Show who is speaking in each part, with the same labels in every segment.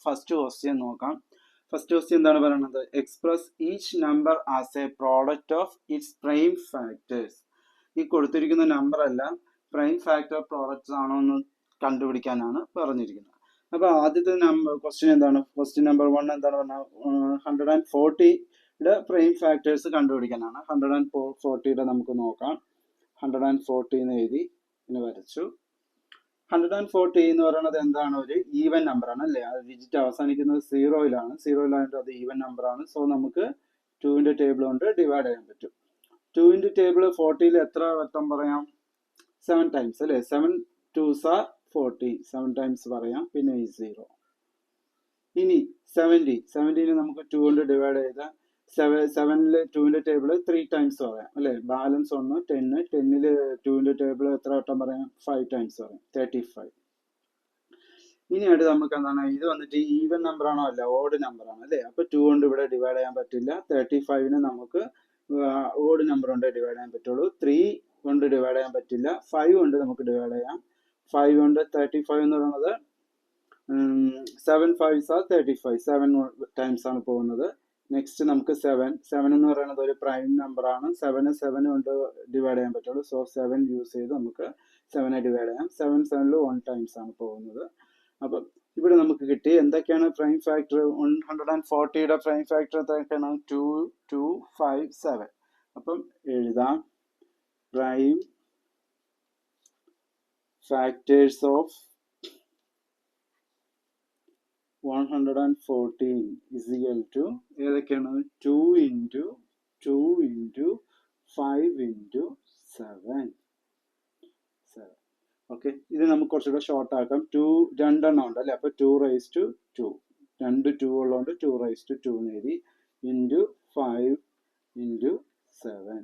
Speaker 1: First question നോക്കാം. First question എന്താണ് പറയുന്നത്? Express each number as A product of its prime factors. ഈ കൊടുത്തിരിക്കുന്ന നമ്പർ എല്ലാം പ്രൈം ഫാക്ടർ പ്രോഡക്ട്സ് ആണോ എന്ന് കണ്ടുപിടിക്കാനാണ് പറഞ്ഞിരിക്കുന്നത്. അപ്പോൾ ആദ്യത്തെ ക്വസ്റ്റ്യൻ എന്താണ്? ക്വസ്റ്റ്യൻ നമ്പർ 1 എന്താണ് പറഞ്ഞാൽ 140യുടെ പ്രൈം ഫാക്ടേഴ്സ് കണ്ടുപിടിക്കാനാണ്. 140യുടെ നമുക്ക് നോക്കാം. 140 എന്ന് എഴുതി ഇനി വരച്ചു. 140 എന്ന് പറയുന്നത് എന്താണ്? ഒരു ഈവൻ നമ്പർ ആണ് അല്ലേ? അത് ഡിജിറ്റ് അവസാനിക്കുന്നത് 0-യിലാണ്. 0-യിലായിട്ട് അത് ഈവൻ നമ്പർ ആണ്. സോ നമുക്ക് 2ന്റെ ടേബിൾ കൊണ്ട് ഡിവൈഡ് ചെയ്യാൻ പറ്റും. 2ന്റെ ടേബിൾ 40-യിൽ എത്ര വട്ടം പറയാം? 7 ടൈംസ് അല്ലേ? 7 2s are 40. 7 ടൈംസ് പറയാം. പിന്നെ ഈ 0. ഇനി 70നെ നമുക്ക് 2 കൊണ്ട് ഡിവൈഡ് ചെയ്താൽ 7-ല് 2ന്റെ ടേബിൾ 3 ടൈംസ് പറയാം അല്ലേ? ബാലൻസ് 1 10. 10-ല് 2ന്റെ ടേബിൾ എത്ര വട്ടം പറയാം? 5 ടൈംസ് പറയാം. 35. ഇനിയായിട്ട് നമുക്ക് എന്താണ്? ഇത് വന്നിട്ട് ഈവൻ നമ്പർ ആണോ? അല്ല, ഓഡ് നമ്പർ ആണ് അല്ലേ? അപ്പൊ 2 കൊണ്ട് ഇവിടെ ഡിവൈഡ് ചെയ്യാൻ പറ്റില്ല. 35നെ നമുക്ക് ഓഡ് നമ്പർ കൊണ്ട് ഡിവൈഡ് ചെയ്യാൻ പറ്റുള്ളൂ. 3 കൊണ്ട് ഡിവൈഡ് ചെയ്യാൻ പറ്റില്ല. 5 കൊണ്ട് നമുക്ക് ഡിവൈഡ് ചെയ്യാം. 5 കൊണ്ട് 35 എന്ന് പറയുന്നത് 7 5s are 35. 7 ടൈംസ് ആണ് പോകുന്നത്. നെക്സ്റ്റ് നമുക്ക് 7 എന്ന് പറയുന്നത് ഒരു പ്രൈം നമ്പർ ആണ്. 7 കൊണ്ട് ഡിവൈഡ് ചെയ്യാൻ പറ്റുള്ളൂ. സോ 7 യൂസ് ചെയ്ത് നമുക്ക് 7നെ ഡിവൈഡ് ചെയ്യാം. 7 1 ടൈംസ് ആണ് പോകുന്നത്. അപ്പം ഇവിടെ നമുക്ക് കിട്ടി എന്തൊക്കെയാണ് പ്രൈം ഫാക്ടർ? 140യുടെ പ്രൈം ഫാക്ടർ എന്തൊക്കെയാണ്? 2 2 5 7. അപ്പം എഴുതാം prime factors of 114 is equal to ഏതൊക്കെയാണ്? 2 into 2 into 5 into 7. ഓക്കെ, ഇത് നമുക്ക് കുറച്ചുകൂടെ ഷോർട്ട് ആക്കാം. 2 രണ്ടെണ്ണം ഉണ്ട് അല്ലേ? അപ്പൊ 2 raised to 2. 2 2 ഉള്ളതുകൊണ്ട് 2 raised to 2 എന്ന് എഴുതി. Into 5 into 7.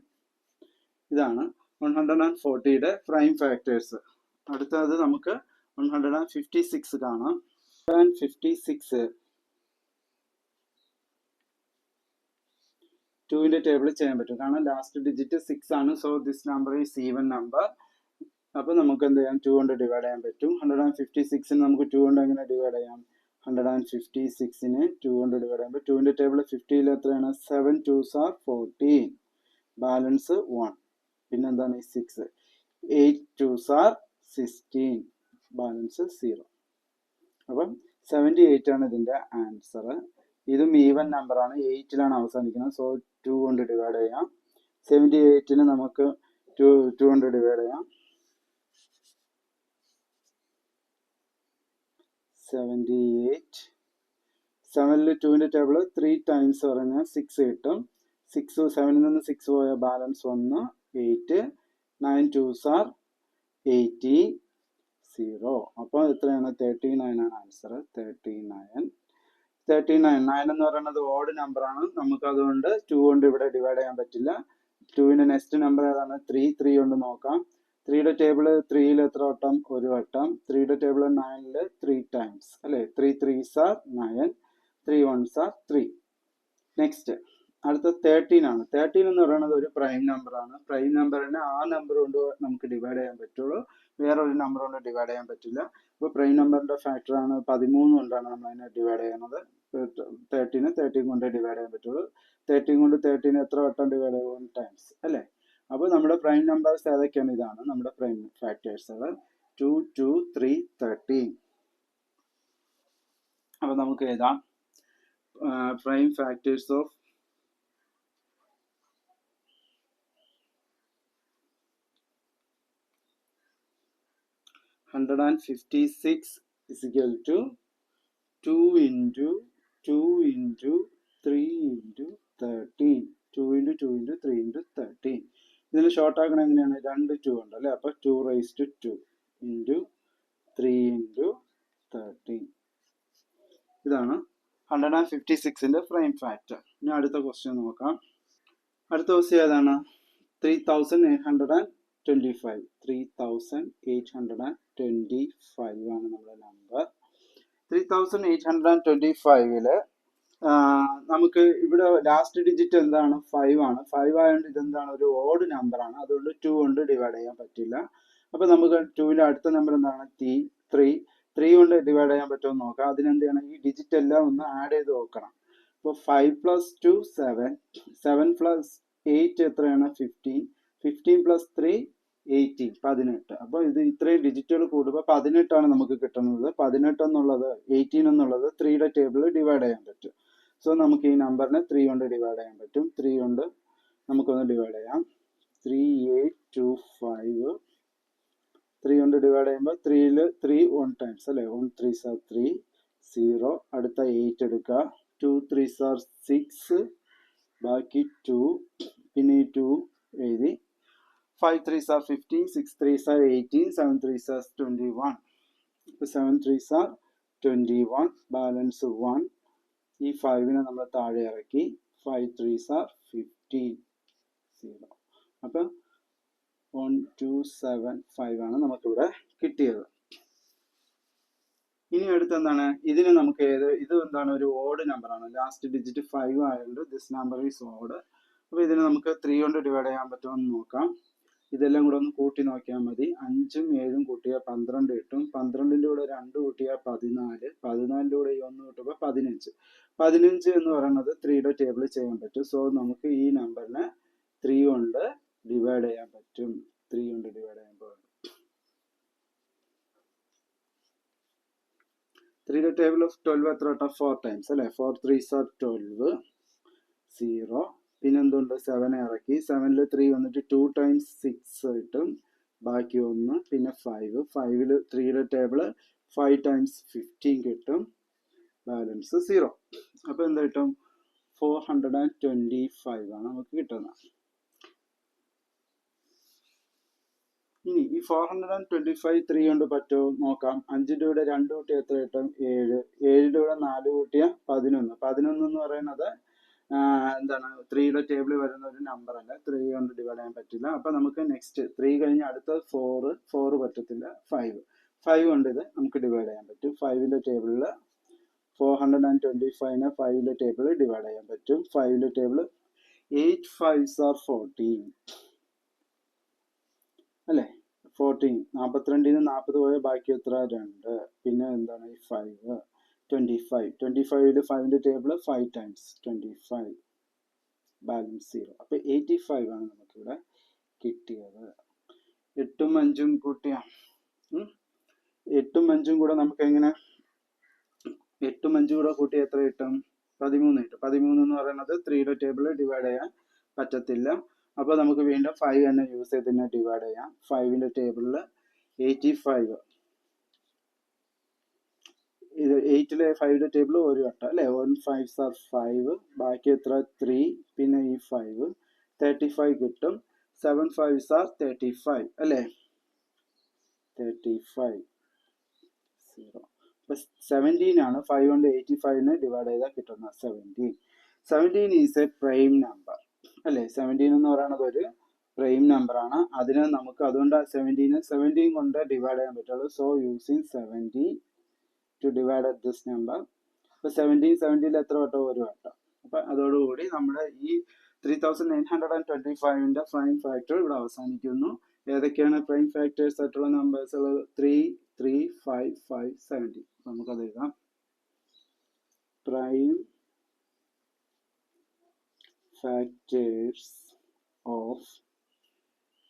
Speaker 1: ഇതാണ് 140യുടെ പ്രൈം ഫാക്ടേഴ്സ്. അടുത്തത് നമുക്ക് 156 കാണാം. 156 2ന്റെ ടേബിൾ ചെയ്യാൻ പറ്റും. കാരണം ലാസ്റ്റ് ഡിജിറ്റ് 6 ആണ്. So this number is even number. അപ്പൊ നമുക്ക് എന്ത് ചെയ്യാം? 2 കൊണ്ട് ഡിവൈഡ് ചെയ്യാൻ പറ്റും. 156ന് നമുക്ക് 2 കൊണ്ട് എങ്ങനെ ഡിവൈഡ് ചെയ്യാം? 156നെ 2 കൊണ്ട് ഡിവൈഡ് ചെയ്യാൻ പറ്റും. 2ന്റെ ടേബിൾ 50-ൽ എത്രയാണ്? 7 2s are 14. ബാലൻസ് 1. പിന്നെന്താണ്? 6. 8 2s are 16. ബാലൻസ് 0. അപ്പം 78 ആണ് ഇതിന്റെ ആൻസർ. ഇതും ഈവൻ നമ്പർ ആണ്. 8-ലാണ് അവസാനിക്കുന്നത്. സോ 2 കൊണ്ട് ഡിവൈഡ് ചെയ്യാം. 78ന് നമുക്ക് 2 കൊണ്ട് ഡിവൈഡ് ചെയ്യാം. 78. 7-ല് 2ന്റെ ടേബിൾ 3 ടൈംസ് പറഞ്ഞാൽ 6 കിട്ടും. 7-ൽ നിന്ന് 6 പോയ ബാലൻസ് 1 8. 9 2s are 18. 0. അപ്പോൾ എത്രയാണ്? 39 ആണ് ആൻസർ. 39 എന്ന് പറയുന്നത് ഓഡ് നമ്പർ ആണ്. നമുക്ക് അതുകൊണ്ട് 2 കൊണ്ട് ഇവിടെ ഡിവൈഡ് ചെയ്യാൻ പറ്റില്ല. 2ന്റെ നെക്സ്റ്റ് നമ്പർ ഏതാണ്? 3 കൊണ്ട് നോക്കാം. 3യുടെ ടേബിൾ 3-ൽ എത്ര വട്ടം? ഒരു വട്ടം. 3യുടെ ടേബിൾ 9-ല് 3 ടൈംസ് അല്ലേ? 3 3s are 9. 3 1s are 3. Next അടുത്ത 13 ആണ്. 13 എന്ന് പറയുന്നത് ഒരു പ്രൈം നമ്പർ ആണ്. പ്രൈം നമ്പറിനെ ആ നമ്പർ കൊണ്ട് നമുക്ക് ഡിവൈഡ് ചെയ്യാൻ പറ്റുള്ളൂ. വേറൊരു നമ്പർ കൊണ്ട് ഡിവൈഡ് ചെയ്യാൻ പറ്റില്ല. അപ്പോൾ പ്രൈം നമ്പറിന്റെ ഫാക്ടർ ആണ് 13 കൊണ്ടാണ് നമ്മൾ അതിനെ ഡിവൈഡ് ചെയ്യുന്നത്. 13 കൊണ്ട് ഡിവൈഡ് ചെയ്യാൻ പറ്റുള്ളൂ. 13 കൊണ്ട് 13 എത്ര വട്ടം ഡിവൈഡ് ചെയ്യും? 1 ടൈംസ് അല്ലേ? അപ്പോൾ നമ്മുടെ പ്രൈം നമ്പേഴ്സ് ഏതൊക്കെയാണ്? ഇതാണ് നമ്മുടെ പ്രൈം ഫാക്ടേഴ്സുകൾ. 2 2 3 13. അപ്പോൾ നമുക്ക് എഴുതാം prime factors of 156 is equal to 2 into 2 into 3 into 13. 2 into 2 into 3 into 13. ഇതിന് ഷോർട്ട് ആക്കണം എങ്ങനെയാണ്? 2 2 ഉണ്ട് അല്ലേ? അപ്പൊ 2 raised to 2 into 3 into 13. ഇതാണ് 156ന്റെ പ്രൈം ഫാക്ടർ. ഇനി അടുത്ത ക്വസ്റ്റ്യൻ നോക്കാം. അടുത്ത ക്വസ്റ്റ്യൻ ഏതാണ്? 3825. 3825 ആണ് നമ്മുടെ നമ്പർ. 3825-ല് നമുക്ക് ഇവിടെ ലാസ്റ്റ് ഡിജിറ്റ് എന്താണ്? 5 ആണ്. 5 ആയതുകൊണ്ട് ഇതെന്താണ്? ഒരു ഓഡ് നമ്പർ ആണ്. അതുകൊണ്ട് 2 കൊണ്ട് ഡിവൈഡ് ചെയ്യാൻ പറ്റില്ല. അപ്പൊ നമുക്ക് 2-ന്റെ അടുത്ത നമ്പർ എന്താണ്? 3. 3 കൊണ്ട് ഡിവൈഡ് ചെയ്യാൻ പറ്റുമോ എന്ന് നോക്കാം. അതിനെന്ത് ചെയ്യണം, ഈ ഡിജിറ്റ് എല്ലാം ഒന്ന് ആഡ് ചെയ്ത് നോക്കണം. ഇപ്പോൾ 5 + 2 7, 7 + 8 എത്രയാണ് 15, 15 + 3 18, 18. അപ്പോൾ ഇത് ഇത്രയും ഡിജിറ്റുകൾ കൂടുമ്പോൾ 18 നമുക്ക് കിട്ടുന്നത്. 18 എന്നുള്ളത് 18 എന്നുള്ളത് 3യുടെ ടേബിളിൽ ഡിവൈഡ് ചെയ്യാൻ പറ്റും. സോ നമുക്ക് ഈ നമ്പറിനെ 3 കൊണ്ട് ഡിവൈഡ് ചെയ്യാൻ പറ്റും. 3 കൊണ്ട് നമുക്കൊന്ന് ഡിവൈഡ് ചെയ്യാം. 3825 3 കൊണ്ട് ഡിവൈഡ് ചെയ്യുമ്പോൾ 3ൽ 3 1 ടൈംസ് അല്ലേ, 1 3s are 3 0. അടുത്ത 8 എടുക്കുക. 2 3s are 6, ബാക്കി 2, പിന്നെ ഈ 2 എഴുതി. 5 3s are 15, 6 3s are 18, 7 3s are 21. ഇപ്പോൾ 7 3s are 21, ബാലൻസ് 1. ഈ 5നെ നമ്മൾ താഴെ ഇറക്കി. 5 3s are 15, 0. അപ്പം 1 2 7 5 ആണ് നമുക്കിവിടെ കിട്ടിയത്. ഇനി അടുത്ത് എന്താണ്, ഇതിന് നമുക്ക് ഇത് എന്താണ്, ഒരു ഓഡ് നമ്പർ ആണ്. ലാസ്റ്റ് ഡിജിറ്റ് 5 ആയതുകൊണ്ട് ദിസ് നമ്പർ ഈസ് ഓഡ്. അപ്പോൾ ഇതിന് നമുക്ക് 3 കൊണ്ട് ഡിവൈഡ് ചെയ്യാൻ പറ്റുമോ എന്ന് നോക്കാം. ഇതെല്ലാം കൂടെ ഒന്ന് കൂട്ടി നോക്കിയാൽ മതി. 5ഉം 7ഉം കൂട്ടിയാൽ 12 കിട്ടും. 12ൻ്റെ കൂടെ 2 കൂട്ടിയാൽ 14, 14ൻ്റെ കൂടെ 1 കൂട്ടുമ്പോൾ 15. 15 എന്ന് പറയുന്നത് 3യുടെ ടേബിളിൽ ചെയ്യാൻ പറ്റും. സോ നമുക്ക് ഈ നമ്പറിനെ 3 കൊണ്ട് ഡിവൈഡ് ചെയ്യാൻ പറ്റും. 3 കൊണ്ട് ഡിവൈഡ് ചെയ്യുമ്പോൾ 3യുടെ ടേബിൾ ഓഫ് 12 എത്ര വട്ടം, 4 ടൈംസ് അല്ലേ. 4 3s are 12, 0. പിന്നെ എന്തുണ്ട്, 7 ഇറക്കി. 7ൽ 3 വന്നിട്ട് 2 times 6 കിട്ടും, ബാക്കി 1. പിന്നെ 5, 5ൽ 3യുടെ ടേബിൾ 5 times 15 കിട്ടും, ബാലൻസ് 0. അപ്പോൾ എന്ത് കിട്ടും, 425 ആണ് നമുക്ക് കിട്ടുന്നത്. ഇനി ഈ 425 3 കൊണ്ട് പറ്റുമോ നോക്കാം. 5ൻ്റെ കൂടെ 2 കൂട്ടിയാൽ എത്ര കിട്ടും, 7. 7ൻ്റെ കൂടെ 4 കൂട്ടിയാൽ 11. 11 എന്ന് പറയുന്നത് എന്താണ്, 3യുടെ ടേബിളിൽ വരുന്ന ഒരു നമ്പർ അല്ല. 3 കൊണ്ട് ഡിവൈഡ് ചെയ്യാൻ പറ്റില്ല. അപ്പം നമുക്ക് നെക്സ്റ്റ് 3 കഴിഞ്ഞ് അടുത്ത 4 പറ്റത്തില്ല. 5 കൊണ്ട് ഇത് നമുക്ക് ഡിവൈഡ് ചെയ്യാൻ പറ്റും. 5ൻ്റെ ടേബിളിൽ 425നെ 5ൻ്റെ ടേബിളിൽ ഡിവൈഡ് ചെയ്യാൻ പറ്റും. 5ൻ്റെ ടേബിൾ 8 5s are 14 അല്ലേ. 14, 42ന് 40 പോയാൽ ബാക്കി എത്ര, 2. പിന്നെ എന്താണ് ഈ 5, 25. 25ൽ 5ൻ്റെ ടേബിൾ 5 times 25, ബാലൻസ് 0. അപ്പോൾ 85 ആണ് നമുക്കിവിടെ കിട്ടിയത്. 8ഉം 5ഉം കൂട്ടിയാൽ 8ഉം 5ഉം കൂടെ നമുക്ക് എങ്ങനെ, 8ഉം 5ഉം കൂടെ കൂട്ടി എത്ര കിട്ടും, 13 കിട്ടും. 13 എന്ന് പറയുന്നത് 3യുടെ ടേബിളിൽ ഡിവൈഡ് ചെയ്യാൻ പറ്റത്തില്ല. അപ്പോൾ നമുക്ക് വീണ്ടും 5 തന്നെ യൂസ് ചെയ്ത് തന്നെ ഡിവൈഡ് ചെയ്യാം. 5ൻ്റെ ടേബിളിൽ 85, ഇത് 8ലെ 5യുടെ ടേബിൾ ഒരു വട്ടം അല്ലേ. 1 5s are 5, ബാക്കി എത്ര 3, പിന്നെ ഈ 5, 35 കിട്ടും. 7 5s are 35 അല്ലേ, 35, 0. അപ്പോൾ 17 ആണ് 5 കൊണ്ട് 85നെ ഡിവൈഡ് ചെയ്താൽ കിട്ടുന്ന 17. 17 ഈസ് എ പ്രൈം നമ്പർ അല്ലേ. 17 എന്ന് പറയുന്നത് ഒരു പ്രൈം നമ്പർ ആണ്. അതിന് നമുക്ക് അതുകൊണ്ട് 17 കൊണ്ട് ഡിവൈഡ് ചെയ്യാൻ പറ്റുള്ളൂ. So using 70 to divide this number. അപ്പോൾ 17ൽ എത്ര വട്ടം, ഒരു വട്ടം. അപ്പം അതോടുകൂടി നമ്മുടെ ഈ 3925ൻ്റെ പ്രൈം ഫാക്ടർ ഇവിടെ അവസാനിക്കുന്നു. ഏതൊക്കെയാണ് പ്രൈം ഫാക്ടേഴ്സ് ആയിട്ടുള്ള നമ്പേഴ്സ് ഉള്ളത്, 3 3 5 5 70. നമുക്കത് എഴുതാം. Prime factors of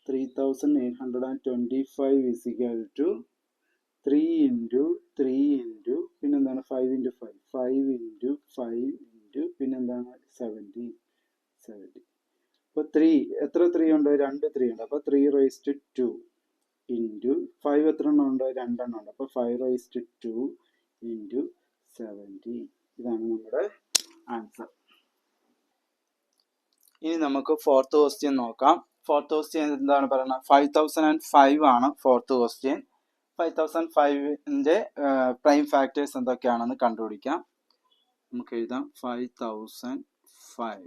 Speaker 1: 3825 is equal to 3 into 3 into പിന്നെന്താണ് 5 into 5, 5 into 5 into പിന്നെന്താണ് 70. അപ്പോൾ 3 എത്ര 3 ഉണ്ട്, 2 3 ഉണ്ട്. അപ്പോൾ 3 raised to 2 into 5 എത്ര എണ്ണം ഉണ്ട്, 2 എണ്ണം ഉണ്ട്. അപ്പോൾ 5 raised to 2 into 70. ഇതാണ് നമ്മുടെ ആൻസർ. ഇനി നമുക്ക് 4th ക്വസ്റ്റ്യൻ നോക്കാം. 4th ക്വസ്റ്റ്യൻ എന്താണ് പറയുന്നത്, 5005 ആണ് 4th ക്വസ്റ്റ്യൻ. 5005ൻ്റെ പ്രൈം ഫാക്ടേഴ്സ് എന്തൊക്കെയാണെന്ന് കണ്ടുപിടിക്കാം. നമുക്ക് എഴുതാം 5005.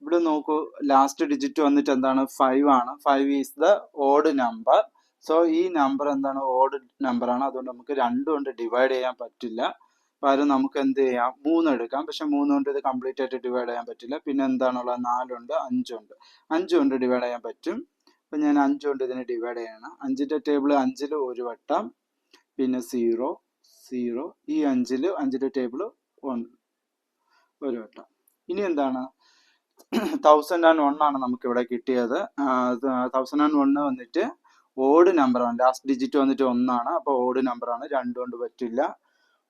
Speaker 1: ഇവിടെ നോക്കൂ, ലാസ്റ്റ് ഡിജിറ്റ് വന്നിട്ട് എന്താണ്, 5 ആണ്. 5 is the odd number. So ഈ നമ്പർ എന്താണ്, ഓഡ് നമ്പർ ആണ്. അതുകൊണ്ട് നമുക്ക് 2 കൊണ്ട് ഡിവൈഡ് ചെയ്യാൻ പറ്റില്ല. പകരം നമുക്ക് എന്ത് ചെയ്യാം, 3 എടുക്കാം. പക്ഷെ 3 കൊണ്ട് ഇത് കംപ്ലീറ്റ് ആയിട്ട് ഡിവൈഡ് ചെയ്യാൻ പറ്റില്ല. പിന്നെ എന്താണുള്ളത്, 4 ഉണ്ട്, 5 ഉണ്ട്. 5 കൊണ്ട് ഡിവൈഡ് ചെയ്യാൻ പറ്റും. അപ്പം ഞാൻ 5 കൊണ്ട് ഇതിനെ ഡിവൈഡ് ചെയ്യണം. 5ൻ്റെ ടേബിൾ 5ൽ ഒരു വട്ടം, പിന്നെ 0 0 ഈ 5 ടേബിള് 1 ഒരു വട്ടം. ഇനി എന്താണ് 1001 ആണ് നമുക്ക് ഇവിടെ കിട്ടിയത്. 1001 വന്നിട്ട് ഓഡ് നമ്പറാണ്, ലാസ്റ്റ് ഡിജിറ്റ് വന്നിട്ട് 1 ആണ്. അപ്പോൾ ഓഡ് നമ്പറാണ്, 2 കൊണ്ട് പറ്റില്ല,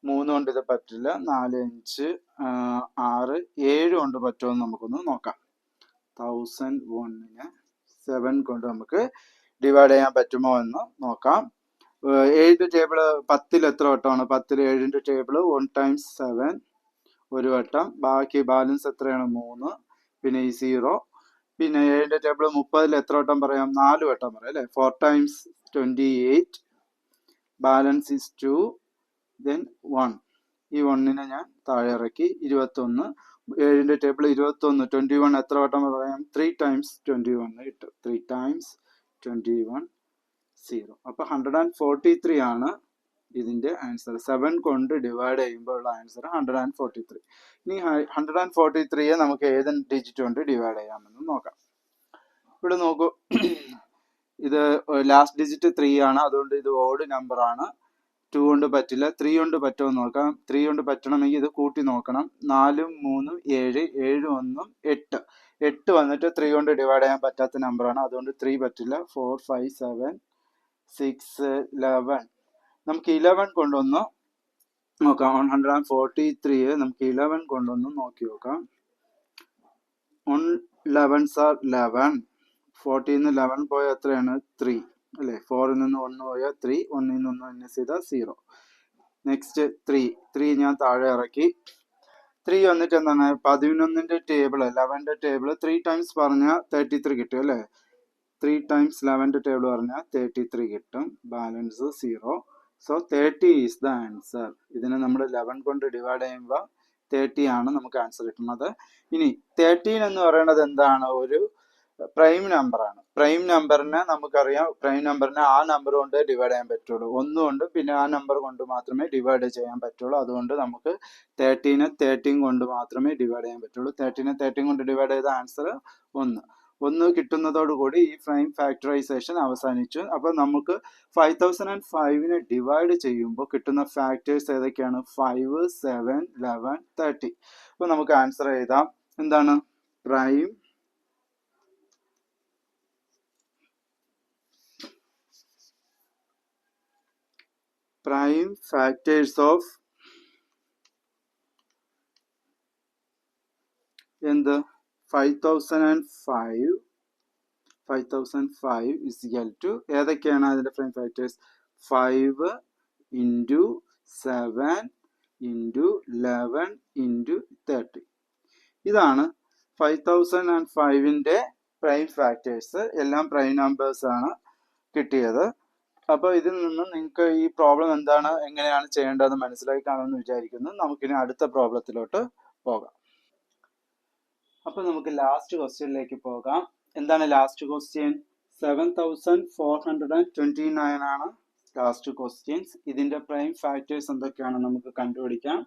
Speaker 1: 3 കൊണ്ട് ഇത് പറ്റില്ല, 4 5 6 7 കൊണ്ട് പറ്റുമെന്ന് നമുക്കൊന്ന് നോക്കാം. 1001നെ 7 കൊണ്ട് നമുക്ക് ഡിവൈഡ് ചെയ്യാൻ പറ്റുമോ എന്ന് നോക്കാം. 7 ടേബിള് 10 എത്ര വട്ടമാണ്? 10 7 ടേബിള് 1 ടൈംസ് 7 ഒരു വട്ടം, ബാക്കി ബാലൻസ് എത്രയാണ്? 3, പിന്നെ ഈ 0. പിന്നെ 7 ടേബിള് 30 എത്ര വട്ടം പറയാം? 4 വട്ടം പറയാം അല്ലേ? 4 ടൈംസ് 28, ബാലൻസ് ഈസ് 2, ദെൻ 1. ഈ 1നെ ഞാൻ താഴെ ഇറക്കി. 21, 7 ടേബിൾ 21, 21 എത്ര വട്ടം പറയാം? 3 ടൈംസ് 21 കിട്ടും. 3 ടൈംസ് 21 0. അപ്പോൾ 143 ആണ് ഇതിന്റെ ആൻസർ. 7 കൊണ്ട് ഡിവൈഡ് ചെയ്യുമ്പോൾ ഉള്ള ആൻസർ 143. ഇനി 143യെ നമുക്ക് ഏത് ഡിജിറ്റ് കൊണ്ട് ഡിവൈഡ് ചെയ്യാമെന്ന് നോക്കാം. ഇവിടെ നോക്കൂ, ഇത് ലാസ്റ്റ് ഡിജിറ്റ് 3 ആണ്, അതുകൊണ്ട് ഇത് ഓഡ് നമ്പർ ആണ്. 2 കൊണ്ട് പറ്റില്ല. 3 കൊണ്ട് പറ്റുമോ നോക്കാം. 3 കൊണ്ട് പറ്റണമെങ്കിൽ ഇത് കൂട്ടി നോക്കണം. 4 3 7 7 1 8. 8 വന്നിട്ട് 3 കൊണ്ട് ഡിവൈഡ് ചെയ്യാൻ പറ്റാത്ത നമ്പറാണ്, അതുകൊണ്ട് 3 പറ്റില്ല. 4 5 7 6 11. നമുക്ക് 11 കൊണ്ടൊന്ന് നോക്കാം. 143 നമുക്ക് 11 കൊണ്ടൊന്ന് നോക്കി നോക്കാം. 11s are 11. 40 നിന്ന് 11 പോയ എത്രയാണ്? 3 അല്ലേ? 4 നിന്ന് 1 പോയ 3, 1 നിന്ന് 1 മൈനസ് ചെയ്താൽ 0. നെക്സ്റ്റ് 3 ഞാൻ താഴെ ഇറക്കി. 3 വന്നിട്ട് എന്താണ്? 11ന്റെ ടേബിൾ 11ന്റെ ടേബിൾ 3 ടൈംസ് പറഞ്ഞാൽ 33 കിട്ടും അല്ലേ? 3 ടൈംസ് 11ന്റെ ടേബിൾ പറഞ്ഞാൽ 33 കിട്ടും. Balance 0. So 30 is the answer. ഇതിനെ നമ്മൾ 11 കൊണ്ട് ഡിവൈഡ് ചെയ്യുമ്പോൾ 30 ആണ് നമുക്ക് ആൻസർ കിട്ടുന്നത്. ഇനി 13 എന്ന് പറയുന്നത് എന്താണ്? ഒരു പ്രൈം നമ്പറാണ്. പ്രൈം നമ്പറിനെ നമുക്കറിയാം, പ്രൈം നമ്പറിനെ ആ നമ്പർ കൊണ്ട് ഡിവൈഡ് ചെയ്യാൻ പറ്റുള്ളൂ. 1 കൊണ്ട്, പിന്നെ ആ നമ്പർ കൊണ്ട് മാത്രമേ ഡിവൈഡ് ചെയ്യാൻ പറ്റുള്ളൂ. അതുകൊണ്ട് നമുക്ക് 13നെ 13 കൊണ്ട് മാത്രമേ ഡിവൈഡ് ചെയ്യാൻ പറ്റുള്ളൂ. 13നെ 13 കൊണ്ട് ഡിവൈഡ് ചെയ്ത ആൻസർ 1 കിട്ടുന്നതോടുകൂടി ഈ പ്രൈം ഫാക്ടറൈസേഷൻ അവസാനിച്ചു. അപ്പോൾ നമുക്ക് 5005നെ ഡിവൈഡ് ചെയ്യുമ്പോൾ കിട്ടുന്ന ഫാക്ടേഴ്സ് ഏതൊക്കെയാണ്? 5 7 11 30. അപ്പോൾ നമുക്ക് ആൻസർ എഴുതാം. എന്താണ്? prime factors of എന്ത്? 5005 is equal to ഏതൊക്കെയാണ് അതിന്റെ prime factors? 5 into 7 into 11 into 30. ഇതാണ് 5005ന്റെ പ്രൈം ഫാക്ടേഴ്സ്. എല്ലാം പ്രൈം നമ്പേഴ്സ് ആണ് കിട്ടിയത്. അപ്പോൾ ഇതിൽ നിന്ന് നിങ്ങൾക്ക് ഈ പ്രോബ്ലം എന്താണ്, എങ്ങനെയാണ് ചെയ്യേണ്ടതെന്ന് മനസ്സിലായി കാണുമെന്ന് വിചാരിക്കുന്നു. നമുക്കിനി അടുത്ത പ്രോബ്ലത്തിലോട്ട് പോകാം. അപ്പോൾ നമുക്ക് ലാസ്റ്റ് ക്വസ്റ്റ്യനിലേക്ക് പോകാം. എന്താണ് ലാസ്റ്റ് ക്വസ്റ്റ്യൻ? 7429 ആണ് ലാസ്റ്റ് ക്വസ്റ്റ്യൻസ്. ഇതിന്റെ പ്രൈം ഫാക്ടേഴ്സ് എന്തൊക്കെയാണ് നമുക്ക് കണ്ടുപിടിക്കാം.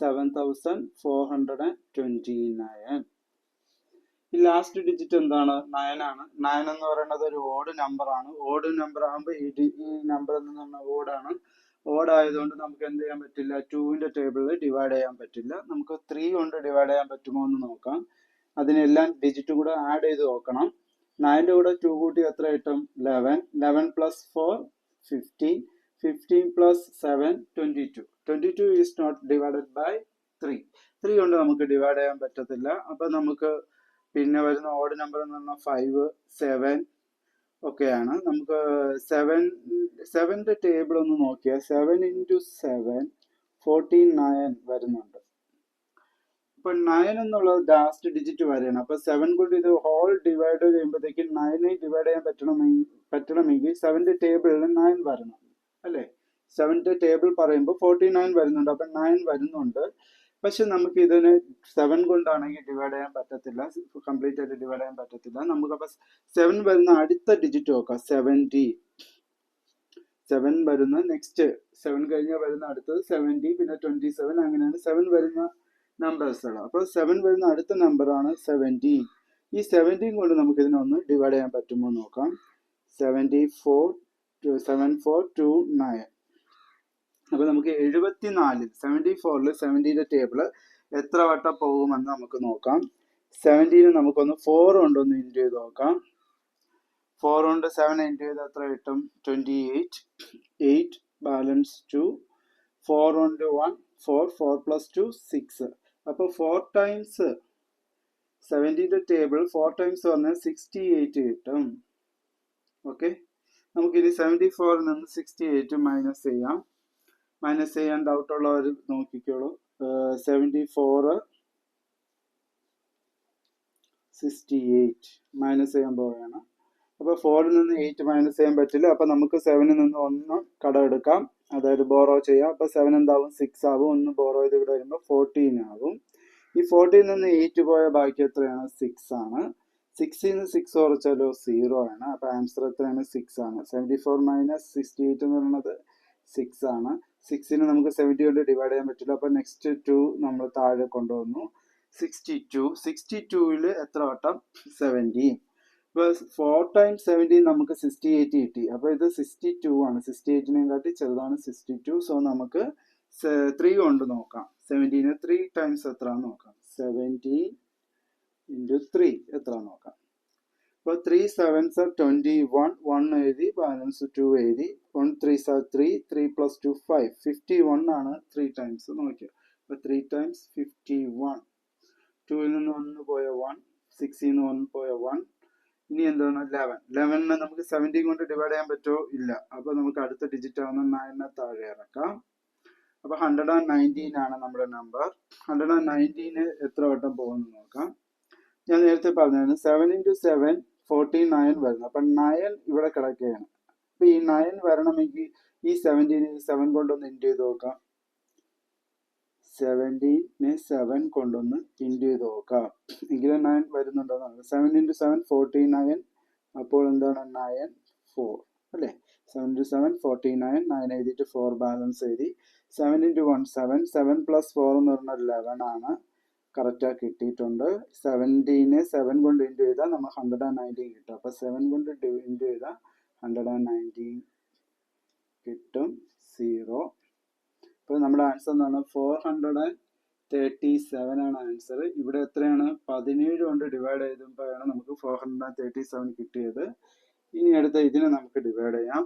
Speaker 1: 7429. ഈ ലാസ്റ്റ് ഡിജിറ്റ് എന്താണ്? 9 ആണ്. 9 എന്ന് പറയുന്നത് ഒരു ഓഡ് നമ്പർ ആണ്. ഓഡ് നമ്പർ ആകുമ്പോൾ ഈ നമ്പർ എന്ന് പറഞ്ഞാൽ ഓഡാണ്. ഓഡ് ആയതുകൊണ്ട് നമുക്ക് എന്ത് ചെയ്യാൻ പറ്റില്ല? 2ന്റെ ടേബിളിൽ ഡിവൈഡ് ചെയ്യാൻ പറ്റില്ല. നമുക്ക് 3 കൊണ്ട് ഡിവൈഡ് ചെയ്യാൻ പറ്റുമോ എന്ന് നോക്കാം. അതിനെല്ലാം ഡിജിറ്റ് കൂടെ ആഡ് ചെയ്ത് നോക്കണം. 9ന്റെ കൂടെ 2 കൂട്ടി എത്ര കിട്ടും? 11. 11 plus 4 15. 15 plus 7 22. 22 is not divided by 3. 3 കൊണ്ട് നമുക്ക് ഡിവൈഡ് ചെയ്യാൻ പറ്റത്തില്ല. അപ്പൊ നമുക്ക് പിന്നെ വരുന്ന ഓഡ് നമ്പർ എന്ന് പറഞ്ഞാൽ 5 7 ഒക്കെയാണ്. നമുക്ക് 7ന്റെ ടേബിൾ ഒന്ന് നോക്കിയാൽ 7 into 7 49 വരുന്നുണ്ട്. ഇപ്പൊ 9 എന്നുള്ളത് ലാസ്റ്റ് ഡിജിറ്റ് വരെയാണ്. അപ്പൊ 7 കൊണ്ട് ഇത് ഹോൾ ഡിവൈഡ് ചെയ്യുമ്പോഴത്തേക്ക് 9 ഡിവൈഡ് ചെയ്യാൻ പറ്റണമെങ്കിൽ 7ന്റെ ടേബിളിൽ 9 വരണം അല്ലേ? 7ന്റെ ടേബിൾ പറയുമ്പോൾ 49 വരുന്നുണ്ട്. അപ്പൊ 9 വരുന്നുണ്ട്. പക്ഷെ നമുക്ക് ഇതിന് 7 കൊണ്ടാണെങ്കിൽ ഡിവൈഡ് ചെയ്യാൻ പറ്റത്തില്ല, കംപ്ലീറ്റ് ആയിട്ട് ഡിവൈഡ് ചെയ്യാൻ പറ്റത്തില്ല. നമുക്ക് അപ്പൊ 7 വരുന്ന അടുത്ത ഡിജിറ്റ് നോക്കാം. 70. 7 വരുന്ന നെക്സ്റ്റ് 7 കഴിഞ്ഞാൽ വരുന്ന അടുത്തത് 70, പിന്നെ 27, അങ്ങനെയാണ് 7 വരുന്ന നമ്പേഴ്സുകൾ. അപ്പോൾ 7 വരുന്ന അടുത്ത നമ്പറാണ് 17. ഈ 17 കൊണ്ട് നമുക്ക് ഇതിനൊന്ന് ഡിവൈഡ് ചെയ്യാൻ പറ്റുമോ നോക്കാം. 74 2 9. അപ്പൊ നമുക്ക് 74 74 70ന്റെ ടേബിള് എത്ര വട്ടം പോകുമെന്ന് നമുക്ക് നോക്കാം. 17 നമുക്കൊന്ന് 4 കൊണ്ടൊന്ന് ഇൻറ്റു ചെയ്ത് നോക്കാം. 4 കൊണ്ട് 7 ഇൻറ്റു ചെയ്ത് എത്ര കിട്ടും? 28. 8 ബാലൻസ് 2. 4 കൊണ്ട് 1 4 4 പ്ലസ് 2 6. അപ്പോൾ 4 ടൈംസ് 70ന്റെ ടേബിൾ 4 ടൈംസ് പറഞ്ഞാൽ 68 കിട്ടും. ഓക്കെ, നമുക്കിനി 74 നിന്ന് 68 മൈനസ് ചെയ്യാം. മൈനസ് ചെയ്യാൻ ഡൗട്ട് ഉള്ളവർ നോക്കിക്കോളൂ. 74 68 മൈനസ് ചെയ്യാൻ പോവുകയാണ്. അപ്പോൾ 4ൽ നിന്ന് 8 മൈനസ് ചെയ്യാൻ പറ്റില്ല. അപ്പോൾ നമുക്ക് 7ൽ നിന്ന് 1 കടം എടുക്കാം, അതായത് ബോറോ ചെയ്യാം. അപ്പോൾ 7 എന്താവും? 6 ആവും. 1 ബോറോ ചെയ്ത് ഇവിടെ വരുമ്പോൾ 14 ആവും. ഈ 14 നിന്ന് 8 പോയ ബാക്കി എത്രയാണ്? 6 ആണ്. 6ൽ നിന്ന് 6 കുറച്ചാലോ 0 ആണ്. അപ്പോൾ ആൻസർ എത്രയാണ്? 6 ആണ്. 74 മൈനസ് 68 എന്ന് പറയുന്നത് 6 ആണ്. 6ന് നമുക്ക് 70 കൊണ്ട് ഡിവൈഡ് ചെയ്യാൻ പറ്റില്ല. അപ്പോൾ നെക്സ്റ്റ് 2 നമ്മൾ താഴെ കൊണ്ടുവന്നു. 62. 62ൽ എത്ര വട്ടം? 17. ഇപ്പോൾ 4 ടൈംസ് 17 നമുക്ക് 68 കിട്ടി. അപ്പോൾ ഇത് 62 ആണ്. 68നെ കാട്ടി ചെറുതാണ് 62. സോ നമുക്ക് 3 കൊണ്ട് നോക്കാം. 17ന് 3 ടൈംസ് എത്ര നോക്കാം. 17 ഇൻറ്റു 3 എത്ര നോക്കാം. അപ്പോൾ 3 7s 21. 1 എഴുതി, ബാലൻസ് 2 എഴുതി. 1 3s 3. 3 പ്ലസ് 2 5. 51 ആണ് 3 ടൈംസ് നോക്കിയത്. അപ്പോൾ 3 ടൈംസ് 51. 2ൽ നിന്ന് 1 പോയ 1. 6ൽ നിന്ന് 1 പോയ 1. ഇനി എന്താണ്? 11. 11നെ നമുക്ക് 17 കൊണ്ട് ഡിവൈഡ് ചെയ്യാൻ പറ്റുമോ? ഇല്ല. അപ്പോൾ നമുക്ക് അടുത്ത ഡിജിറ്റ് ആവുന്ന 9നെ താഴെ ഇറക്കാം. അപ്പോൾ 119 ആണ് നമ്മുടെ നമ്പർ. 119 എത്ര വട്ടം പോകുമെന്ന് നോക്കാം. ഞാൻ നേരത്തെ പറഞ്ഞായിരുന്നു 7 ഇൻറ്റു 7 49 വരുന്നു. അപ്പം 9 ഇവിടെ കിടക്കുകയാണ്. അപ്പോൾ ഈ 9 വരണമെങ്കിൽ ഈ 17നെ 7 കൊണ്ടൊന്ന് ഇൻറ്റു ചെയ്ത് നോക്കാം. 17നെ 7 കൊണ്ടൊന്ന് ഇൻറ്റു ചെയ്ത് നോക്കാം. എങ്കിലും 9 വരുന്നുണ്ടോന്നാണ്. 7 ഇൻറ്റു 7 49. അപ്പോൾ എന്താണ്? 9 4 അല്ലേ? 7 ഇൻറ്റു 7 49. 9 എഴുതിയിട്ട് 4 ബാലൻസ് എഴുതി. 7 ഇൻറ്റു 1 7. 7 പ്ലസ് 4 എന്ന് പറഞ്ഞാൽ 11 ആണ്. കറക്റ്റായി കിട്ടിയിട്ടുണ്ട്. 17നെ 7 കൊണ്ട് ഇൻറ്റു ചെയ്താൽ നമുക്ക് 119 കിട്ടും. അപ്പോൾ 7 കൊണ്ട് ഇൻറ്റു ചെയ്താൽ 119 കിട്ടും. 0. അപ്പോൾ നമ്മുടെ ആൻസർ എന്താണ്? 437 ആണ് ആൻസർ. ഇവിടെ എത്രയാണ്? 17 കൊണ്ട് ഡിവൈഡ് ചെയ്തപ്പോഴാണ് നമുക്ക് 437 കിട്ടിയത്. ഇനി അടുത്ത ഇതിനെ നമുക്ക് ഡിവൈഡ് ചെയ്യാം.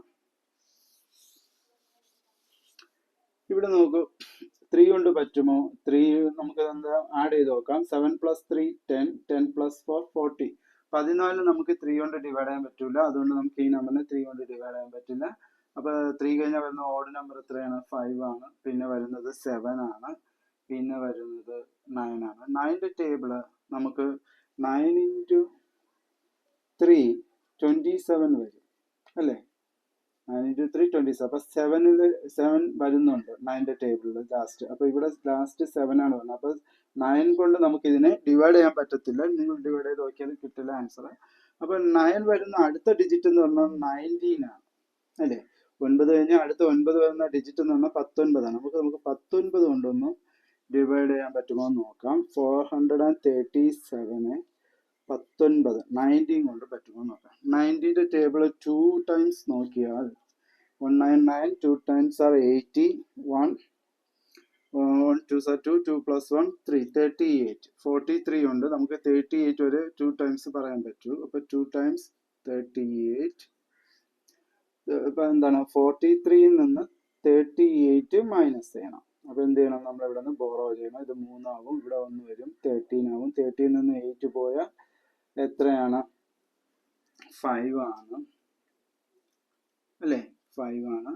Speaker 1: ഇവിടെ നോക്കൂ, 3 കൊണ്ട് പറ്റുമോ? 3 നമുക്ക് എന്താ ആഡ് ചെയ്ത് നോക്കാം. 7 പ്ലസ് 3 10. 10 പ്ലസ് 4 40. 14 നമുക്ക് 3 കൊണ്ട് ഡിവൈഡ് ചെയ്യാൻ പറ്റില്ല. അതുകൊണ്ട് നമുക്ക് ഈ നമ്പറിനെ 3 കൊണ്ട് ഡിവൈഡ് ചെയ്യാൻ പറ്റില്ല. അപ്പോൾ 3 കഴിഞ്ഞാൽ വരുന്ന ഓഡ് നമ്പർ എത്രയാണ്? 5 ആണ്. പിന്നെ വരുന്നത് 7 ആണ്. പിന്നെ വരുന്നത് 9 ആണ്. 9ന്റെ ടേബിള് നമുക്ക് 9 ഇൻറ്റു 3 27 വരും അല്ലേ? 9 ഇൻറ്റു 3 27. അപ്പോൾ 7ൽ 7 വരുന്നുണ്ട് 9ന്റെ ടേബിളിൽ ലാസ്റ്റ്. അപ്പോൾ ഇവിടെ ലാസ്റ്റ് 7 ആണ് വരുന്നത്. അപ്പോൾ 9 കൊണ്ട് നമുക്ക് ഇതിനെ ഡിവൈഡ് ചെയ്യാൻ പറ്റത്തില്ല. നിങ്ങൾ ഡിവൈഡ് ചെയ്ത് നോക്കിയാൽ കിട്ടില്ല ആൻസർ. അപ്പോൾ 9 വരുന്ന അടുത്ത ഡിജിറ്റ് എന്ന് പറഞ്ഞാൽ 19 ആണ് അല്ലേ? 9 കഴിഞ്ഞാൽ അടുത്ത 9 വരുന്ന ഡിജിറ്റ് എന്ന് പറഞ്ഞാൽ 19 ആണ്. നമുക്ക് 19 കൊണ്ടൊന്ന് ഡിവൈഡ് ചെയ്യാൻ പറ്റുമോ എന്ന് നോക്കാം. 437നെ 19 19 കൊണ്ട് പറ്റുമോ നോക്കാം. 90ന്റെ ടേബിൾ 2 ടൈംസ് നോക്കിയാൽ 199. 2 times R 80. 1 2s are 2. 2 plus 1 3. 38. 43 ഉണ്ട്. നമുക്ക് 38 വരെ 2 ടൈംസ് പറയാൻ പറ്റൂ. അപ്പോൾ 2 ടൈംസ് 38. ഇപ്പം എന്താണ്? 43ൽ നിന്ന് 38 മൈനസ് ചെയ്യണം. അപ്പോൾ എന്ത് ചെയ്യണം? നമ്മൾ ഇവിടെ നിന്ന് ബോറോ ചെയ്യണം. ഇത് 3 ആവും. ഇവിടെ 1 വരും. 13 ആവും. 13ൽ നിന്ന് 8 പോയാൽ എത്രയാണ്? 5 ആണ് അല്ലേ? 5 ആണ്.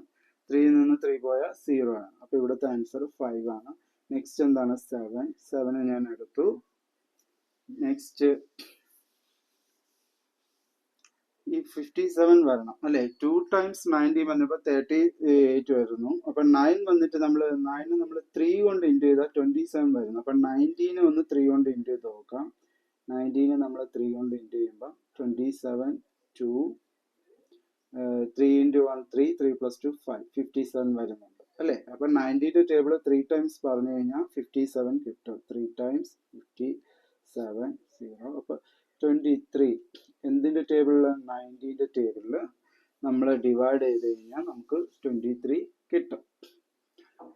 Speaker 1: 3ൽ നിന്ന് 3 പോയാൽ 0 ആണ്. അപ്പോൾ ഇവിടുത്തെ ആൻസർ 5 ആണ്. നെക്സ്റ്റ് എന്താണ്? 7. 7 ഞാൻ എടുത്തു. നെക്സ്റ്റ് ഈ 57 വരണം അല്ലേ? 2 ടൈംസ് 90 വന്നപ്പോൾ 38 വരുന്നു. അപ്പം 9 വന്നിട്ട് നമ്മൾ 3 കൊണ്ട് ഇൻറ്റു ചെയ്താൽ 27 വരുന്നു. അപ്പം 19നെ ഒന്ന് 3 കൊണ്ട് ഇൻറ്റു ചെയ്ത് നോക്കാം. 19നെ നമ്മൾ 3 കൊണ്ട് ഇൻറ്റു ചെയ്യുമ്പോൾ 27 2 3 ഇൻറ്റു 1 3. 3 പ്ലസ് 2 5. 57 വരുന്നുണ്ട് അല്ലേ? അപ്പം 90ന്റെ ടേബിൾ 3 ടൈംസ് പറഞ്ഞു കഴിഞ്ഞാൽ 57 കിട്ടും. 3 ടൈംസ് 57 0. അപ്പോൾ 23 എന്തിൻ്റെ ടേബിളിൽ? 90ന്റെ ടേബിളിൽ നമ്മൾ ഡിവൈഡ് ചെയ്ത് കഴിഞ്ഞാൽ നമുക്ക് 23 കിട്ടും.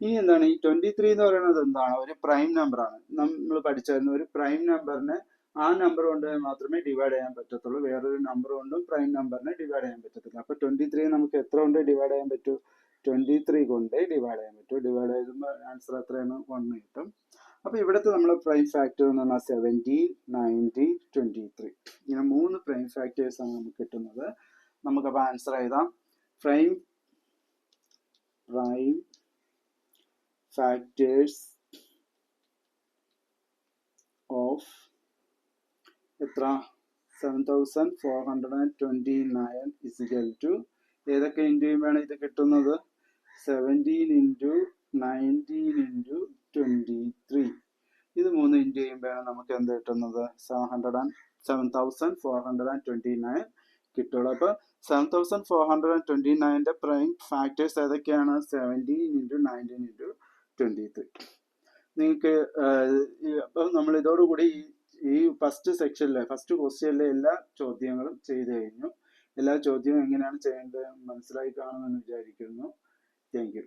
Speaker 1: ഇനി എന്താണ് ഈ 23 എന്ന് പറയുന്നത് എന്താണ്? ഒരു പ്രൈം നമ്പർ ആണ്. നമ്മൾ പഠിച്ചായിരുന്നു ഒരു പ്രൈം നമ്പറിനെ ആ നമ്പർ കൊണ്ട് മാത്രമേ ഡിവൈഡ് ചെയ്യാൻ പറ്റത്തുള്ളൂ. വേറൊരു നമ്പർ കൊണ്ടും പ്രൈം നമ്പറിനെ ഡിവൈഡ് ചെയ്യാൻ പറ്റത്തില്ല. അപ്പൊ 23 നമുക്ക് എത്ര കൊണ്ട് ഡിവൈഡ് ചെയ്യാൻ പറ്റൂ? 23 കൊണ്ട് ഡിവൈഡ് ചെയ്യാൻ പറ്റൂ. ഡിവൈഡ് ചെയ്യുമ്പോൾ ആൻസർ എത്രയാണ്? 1 കിട്ടും. അപ്പൊ ഇവിടുത്തെ നമ്മളെ പ്രൈം ഫാക്ടർ എന്ന് പറഞ്ഞാൽ 17, 19, 23. ഇങ്ങനെ 3 പ്രൈം ഫാക്ടേഴ്സ് ആണ് നമുക്ക് കിട്ടുന്നത്. നമുക്കപ്പോൾ ആൻസർ എഴുതാം. പ്രൈം ഫാക്ടേഴ്സ് ഓഫ് എത്ര? 7429 ഇസിക്കൽ ടു ഏതൊക്കെ ഇൻറ്റു വേണം ഇത് കിട്ടുന്നത്? 17 ഇൻറ്റു 19 ഇൻറ്റു 23. ഇത് 3 ഇൻറ്റു ചെയ്യുമ്പോഴാണ് നമുക്ക് എന്ത് കിട്ടുന്നത്? 7429 കിട്ടുള്ളൂ. അപ്പോൾ 7429ന്റെ പ്രൈം ഫാക്ടേഴ്സ് ഏതൊക്കെയാണ്? 17 ഇൻറ്റു 19 ഇൻറ്റു 23. നിങ്ങൾക്ക് അപ്പം നമ്മൾ ഇതോടുകൂടി ഈ ഫസ്റ്റ് സെക്ഷനിലെ ഫസ്റ്റ് ക്വസ്റ്റ്യനിലെ എല്ലാ ചോദ്യങ്ങളും ചെയ്തു കഴിഞ്ഞു. എല്ലാ ചോദ്യവും എങ്ങനെയാണ് ചെയ്യേണ്ടത് മനസ്സിലായി കാണുമെന്ന് വിചാരിക്കുന്നു. Thank you.